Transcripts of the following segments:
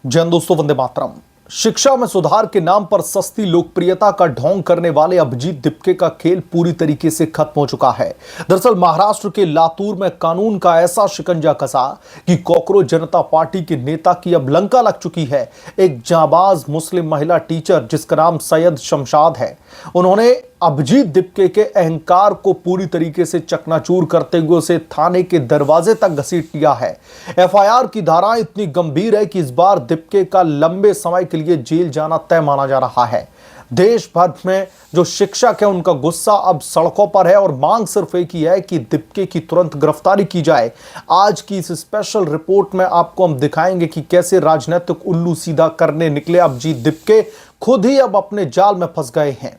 जय हिंद दोस्तों, वंदे मातरम। शिक्षा में सुधार के नाम पर सस्ती लोकप्रियता का ढोंग करने वाले अभिजीत दिपके का खेल पूरी तरीके से खत्म हो चुका है। दरअसल महाराष्ट्र के लातूर में कानून का ऐसा शिकंजा कसा कि कॉकरोच जनता पार्टी के नेता की अब लंका लग चुकी है। एक जाबाज मुस्लिम महिला टीचर जिसका नाम सैयद शमशाद है, उन्होंने अभिजीत दिपके के अहंकार को पूरी तरीके से चकनाचूर करते हुए उसे थाने के दरवाजे तक घसीट लिया है। एफआईआर की धारा इतनी गंभीर है कि इस बार दिपके का लंबे समय के लिए जेल जाना तय माना जा रहा है। देश भर में जो शिक्षक है उनका गुस्सा अब सड़कों पर है और मांग सिर्फ एक ही है कि दिपके की तुरंत गिरफ्तारी की जाए। आज की इस स्पेशल रिपोर्ट में आपको हम दिखाएंगे कि कैसे राजनीतिक उल्लू सीधा करने निकले अभिजीत दिपके खुद ही अब अपने जाल में फंस गए हैं।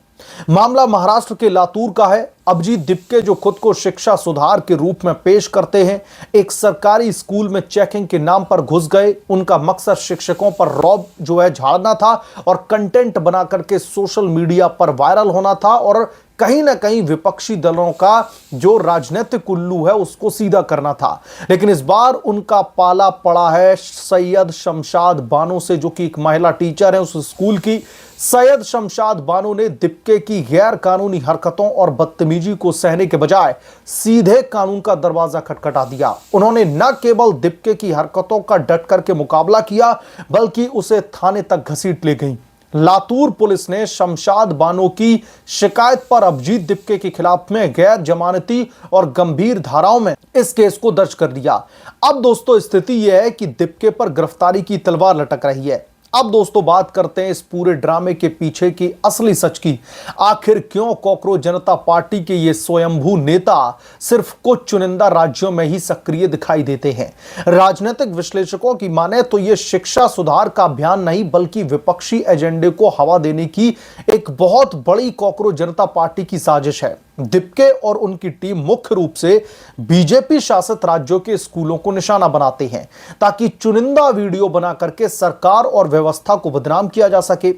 मामला महाराष्ट्र के लातूर का है। अभिजीत दिपके जो खुद को शिक्षा सुधार के रूप में पेश करते हैं, एक सरकारी स्कूल में चेकिंग के नाम पर घुस गए। उनका मकसद शिक्षकों पर रौब जो है झाड़ना था और कंटेंट बना करके सोशल मीडिया पर वायरल होना था और कहीं ना कहीं विपक्षी दलों का जो राजनीतिक उल्लू है उसको सीधा करना था। लेकिन इस बार उनका पाला पड़ा है सैयद शमशाद बानो से, जो कि एक महिला टीचर है उस स्कूल की। सैयद शमशाद बानो ने दिपके की गैर कानूनी हरकतों और बदतमीजी को सहने के बजाय सीधे कानून का दरवाजा खटखटा दिया। उन्होंने न केवल दिपके की हरकतों का डट करके मुकाबला किया बल्कि उसे थाने तक घसीट ले गई। लातूर पुलिस ने शमशाद बानो की शिकायत पर अभिजीत दिपके के खिलाफ में गैर जमानती और गंभीर धाराओं में इस केस को दर्ज कर लिया। अब दोस्तों स्थिति यह है कि दिपके पर गिरफ्तारी की तलवार लटक रही है। अब दोस्तों बात करते हैं इस पूरे ड्रामे के पीछे की असली सच की। आखिर क्यों कॉकरोच जनता पार्टी के ये स्वयंभू नेता सिर्फ कुछ चुनिंदा राज्यों में ही सक्रिय दिखाई देते हैं? राजनीतिक विश्लेषकों की माने तो ये शिक्षा सुधार का अभियान नहीं बल्कि विपक्षी एजेंडे को हवा देने की एक बहुत बड़ी कॉकरोच जनता पार्टी की साजिश है। दिपके और उनकी टीम मुख्य रूप से बीजेपी शासित राज्यों के स्कूलों को निशाना बनाते हैं ताकि चुनिंदा वीडियो बना करके सरकार और व्यवस्था को बदनाम किया जा सके।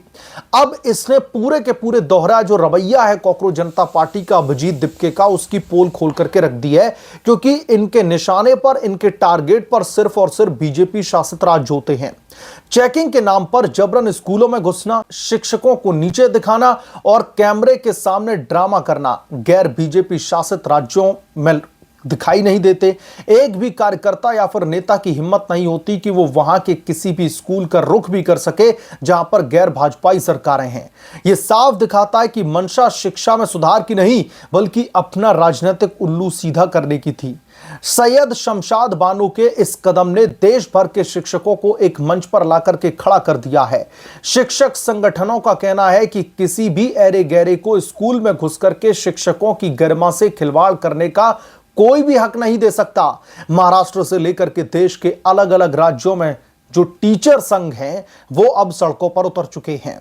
अब इसने पूरे के पूरे दोहरा जो रवैया है कॉकरोच जनता पार्टी का अभिजीत दिपके का, उसकी पोल खोल करके रख दी है, क्योंकि इनके निशाने पर, इनके टारगेट पर सिर्फ और सिर्फ बीजेपी शासित राज्य होते हैं। चेकिंग के नाम पर जबरन स्कूलों में घुसना, शिक्षकों को नीचे दिखाना और कैमरे के सामने ड्रामा करना गैर बीजेपी शासित राज्यों में दिखाई नहीं देते। एक भी कार्यकर्ता या फिर नेता की हिम्मत नहीं होती कि वो वहां के किसी भी स्कूल का रुख भी कर सके जहां पर गैर भाजपाई सरकारें हैं। यह साफ दिखाता है कि मंशा शिक्षा में सुधार की नहीं बल्कि अपना राजनीतिक उल्लू सीधा करने की थी। सैयद शमशाद बानो के इस कदम ने देश भर के शिक्षकों को एक मंच पर लाकर के खड़ा कर दिया है। शिक्षक संगठनों का कहना है कि किसी भी ऐरे गैरे को स्कूल में घुस करके शिक्षकों की गरिमा से खिलवाड़ करने का कोई भी हक नहीं दे सकता। महाराष्ट्र से लेकर के देश के अलग अलग राज्यों में जो टीचर संघ हैं वो अब सड़कों पर उतर चुके हैं।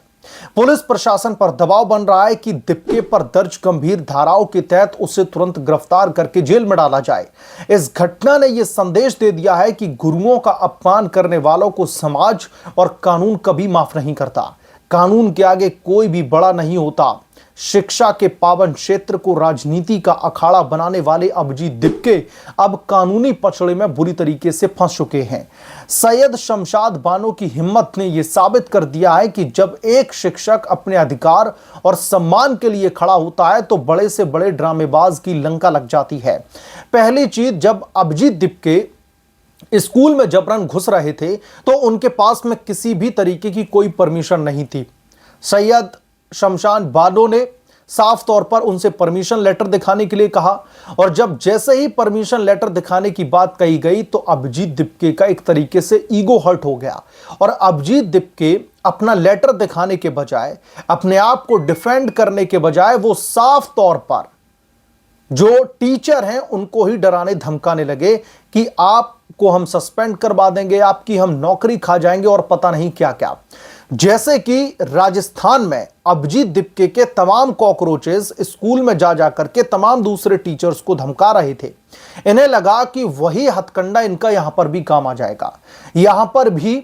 पुलिस प्रशासन पर दबाव बन रहा है कि दिपके पर दर्ज गंभीर धाराओं के तहत उसे तुरंत गिरफ्तार करके जेल में डाला जाए। इस घटना ने यह संदेश दे दिया है कि गुरुओं का अपमान करने वालों को समाज और कानून कभी माफ नहीं करता। कानून के आगे कोई भी बड़ा नहीं होता। शिक्षा के पावन क्षेत्र को राजनीति का अखाड़ा बनाने वाले अभिजीत दिपके अब कानूनी पचड़े में बुरी तरीके से फंस चुके हैं। सैयद शमशाद बानो की हिम्मत ने यह साबित कर दिया है कि जब एक शिक्षक अपने अधिकार और सम्मान के लिए खड़ा होता है तो बड़े से बड़े ड्रामेबाज की लंका लग जाती है। पहली चीज, जब अभिजीत दिपके स्कूल में जबरन घुस रहे थे तो उनके पास में किसी भी तरीके की कोई परमिशन नहीं थी। सैयद शमशाद बानो ने साफ तौर पर उनसे परमिशन लेटर दिखाने के लिए कहा और जब जैसे ही परमिशन लेटर दिखाने की बात कही गई तो अभिजीत दिपके का एक तरीके से ईगो हर्ट हो गया और अभिजीत दिपके अपना लेटर दिखाने के बजाय, अपने आप को डिफेंड करने के बजाय वो साफ तौर पर जो टीचर हैं उनको ही डराने धमकाने लगे कि आपको हम सस्पेंड करवा देंगे, आपकी हम नौकरी खा जाएंगे और पता नहीं क्या क्या। जैसे कि राजस्थान में अभिजीत दिपके के तमाम कॉकरोचेस स्कूल में जा करके तमाम दूसरे टीचर्स को धमका रहे थे। इन्हें लगा कि वही हथकंडा इनका यहां पर भी काम आ जाएगा। यहां पर भी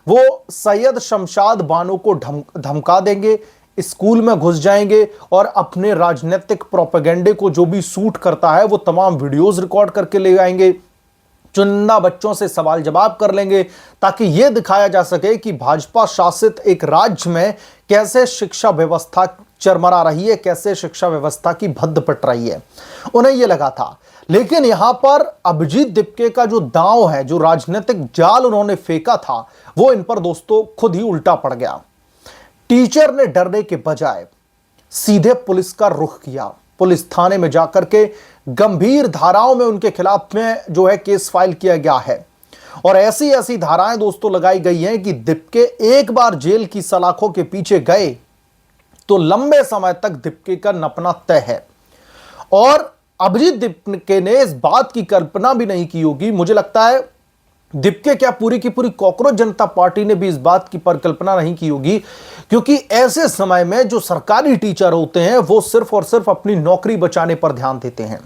वो सैयद शमशाद बानो को धमका देंगे, स्कूल में घुस जाएंगे और अपने राजनीतिक प्रोपेगेंडे को जो भी सूट करता है वो तमाम वीडियोस रिकॉर्ड करके ले आएंगे। चुनिंदा बच्चों से सवाल जवाब कर लेंगे ताकि यह दिखाया जा सके कि भाजपा शासित एक राज्य में कैसे शिक्षा व्यवस्था चरमरा रही है, कैसे शिक्षा व्यवस्था की भद्द पट रही है, उन्हें यह लगा था। लेकिन यहां पर अभिजीत दिप्के का जो दांव है, जो राजनीतिक जाल उन्होंने फेंका था, वो इन पर दोस्तों खुद ही उल्टा पड़ गया। टीचर ने डरने के बजाय सीधे पुलिस का रुख किया। पुलिस थाने में जाकर के गंभीर धाराओं में उनके खिलाफ में जो है केस फाइल किया गया है और ऐसी ऐसी धाराएं दोस्तों लगाई गई हैं कि दिप्के एक बार जेल की सलाखों के पीछे गए तो लंबे समय तक दिप्के का नपना तय है। और अभिजीत दिप्के ने इस बात की कल्पना भी नहीं की होगी, मुझे लगता है दिप्के क्या पूरी की पूरी कॉकरोच जनता पार्टी ने भी इस बात की परिकल्पना नहीं की होगी, क्योंकि ऐसे समय में जो सरकारी टीचर होते हैं वो सिर्फ और सिर्फ अपनी नौकरी बचाने पर ध्यान देते हैं।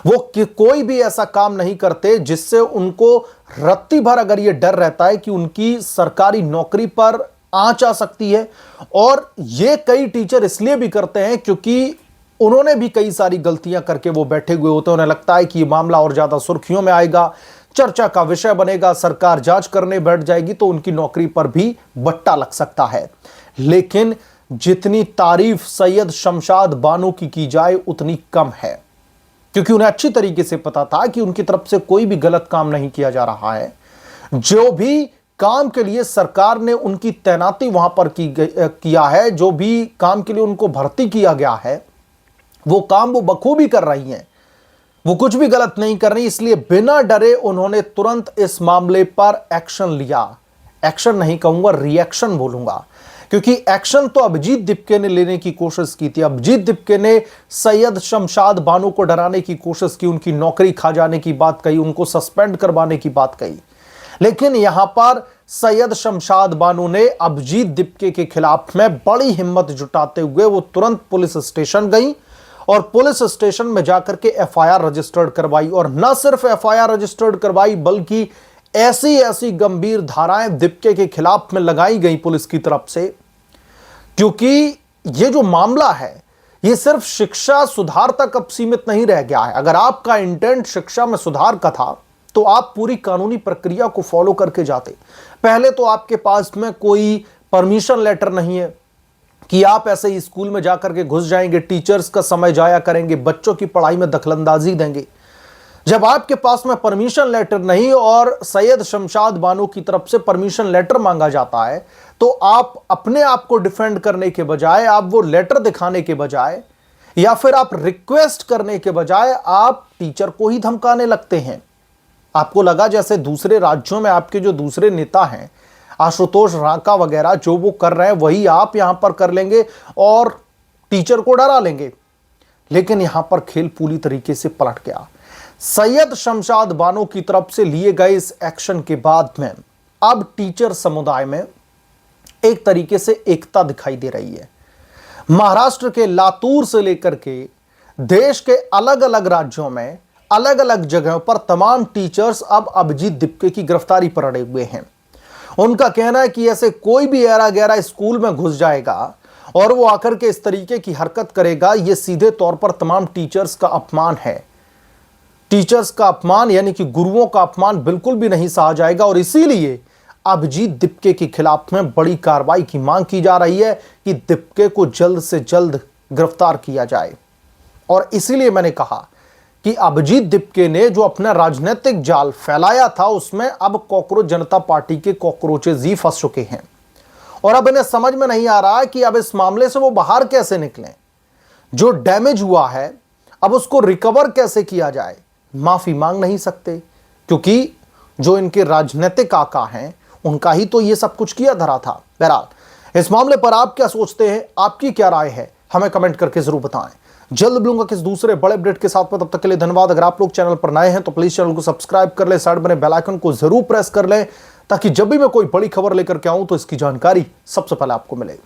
वो कोई भी ऐसा काम नहीं करते जिससे उनको रत्ती भर अगर ये डर रहता है कि उनकी सरकारी नौकरी पर आंच आ सकती है। और ये कई टीचर इसलिए भी करते हैं क्योंकि उन्होंने भी कई सारी गलतियां करके वो बैठे हुए होते हैं। उन्हें लगता है कि ये मामला और ज्यादा सुर्खियों में आएगा, चर्चा का विषय बनेगा, सरकार जांच करने बैठ जाएगी तो उनकी नौकरी पर भी बट्टा लग सकता है। लेकिन जितनी तारीफ सैयद शमशाद बानो की जाए उतनी कम है, क्योंकि उन्हें अच्छी तरीके से पता था कि उनकी तरफ से कोई भी गलत काम नहीं किया जा रहा है। जो भी काम के लिए सरकार ने उनकी तैनाती वहां पर किया है, जो भी काम के लिए उनको भर्ती किया गया है, वो काम वो बखूबी कर रही हैं, वो कुछ भी गलत नहीं कर रही। इसलिए बिना डरे उन्होंने तुरंत इस मामले पर एक्शन लिया। एक्शन नहीं कहूंगा, रिएक्शन बोलूंगा, क्योंकि एक्शन तो अभिजीत दिप्के ने लेने की कोशिश की थी। अभिजीत दिप्के ने सैयद शमशाद बानो को डराने की कोशिश की, उनकी नौकरी खा जाने की बात कही, उनको सस्पेंड करवाने की बात कही। लेकिन यहां पर सैयद शमशाद बानो ने अभिजीत दिप्के के खिलाफ में बड़ी हिम्मत जुटाते हुए वो तुरंत पुलिस स्टेशन गई और पुलिस स्टेशन में जाकर के एफआईआर रजिस्टर्ड करवाई। और न सिर्फ एफआईआर रजिस्टर्ड करवाई बल्कि ऐसी ऐसी गंभीर धाराएं दिप्के के खिलाफ में लगाई गई पुलिस की तरफ से, क्योंकि ये जो मामला है ये सिर्फ शिक्षा सुधार तक अब सीमित नहीं रह गया है। अगर आपका इंटेंट शिक्षा में सुधार का था तो आप पूरी कानूनी प्रक्रिया को फॉलो करके जाते। पहले तो आपके पास में कोई परमिशन लेटर नहीं है कि आप ऐसे ही स्कूल में जाकर के घुस जाएंगे, टीचर्स का समय जाया करेंगे, बच्चों की पढ़ाई में दखलंदाजी देंगे। जब आपके पास में परमिशन लेटर नहीं और सैयद शमशाद बानो की तरफ से परमिशन लेटर मांगा जाता है तो आप अपने आप को डिफेंड करने के बजाय, आप वो लेटर दिखाने के बजाय या फिर आप रिक्वेस्ट करने के बजाय आप टीचर को ही धमकाने लगते हैं। आपको लगा जैसे दूसरे राज्यों में आपके जो दूसरे नेता हैं, आशुतोष रांका वगैरह, जो वो कर रहे हैं वही आप यहां पर कर लेंगे और टीचर को डरा लेंगे। लेकिन यहां पर खेल पूरी तरीके से पलट गया। सैयद शमशाद बानो की तरफ से लिए गए इस एक्शन के बाद में अब टीचर समुदाय में एक तरीके से एकता दिखाई दे रही है। महाराष्ट्र के लातूर से लेकर के देश के अलग अलग राज्यों में अलग अलग जगहों पर तमाम टीचर्स अब अभिजीत दिप्के की गिरफ्तारी पर अड़े हुए हैं। उनका कहना है कि ऐसे कोई भी ऐरा गैरा स्कूल में घुस जाएगा और वो आकर के इस तरीके की हरकत करेगा, ये सीधे तौर पर तमाम टीचर्स का अपमान है। टीचर्स का अपमान यानी कि गुरुओं का अपमान बिल्कुल भी नहीं सहा जाएगा और इसीलिए अभिजीत दिप्के के खिलाफ में बड़ी कार्रवाई की मांग की जा रही है कि दिप्के को जल्द से जल्द गिरफ्तार किया जाए। और इसीलिए मैंने कहा कि अभिजीत दिप्के ने जो अपना राजनीतिक जाल फैलाया था उसमें अब कॉकरोच जनता पार्टी के कॉकरोचेज ही फंस चुके हैं और अब इन्हें समझ में नहीं आ रहा है कि अब इस मामले से वो बाहर कैसे निकलें। जो डैमेज हुआ है अब उसको रिकवर कैसे किया जाए। माफी मांग नहीं सकते क्योंकि जो इनके राजनीतिक आका हैं उनका ही तो ये सब कुछ किया धरा था। बहरहाल इस मामले पर आप क्या सोचते हैं, आपकी क्या राय है, हमें कमेंट करके जरूर बताएं। जल्द मिलूंगा किस दूसरे बड़े अपडेट के साथ में, तब तक के लिए धन्यवाद। अगर आप लोग चैनल पर नए हैं तो प्लीज चैनल को सब्सक्राइब कर लें, साइड बने बेल आइकन को जरूर प्रेस कर लें ताकि जब भी मैं कोई बड़ी खबर लेकर के आऊं तो इसकी जानकारी सबसे पहले आपको मिले।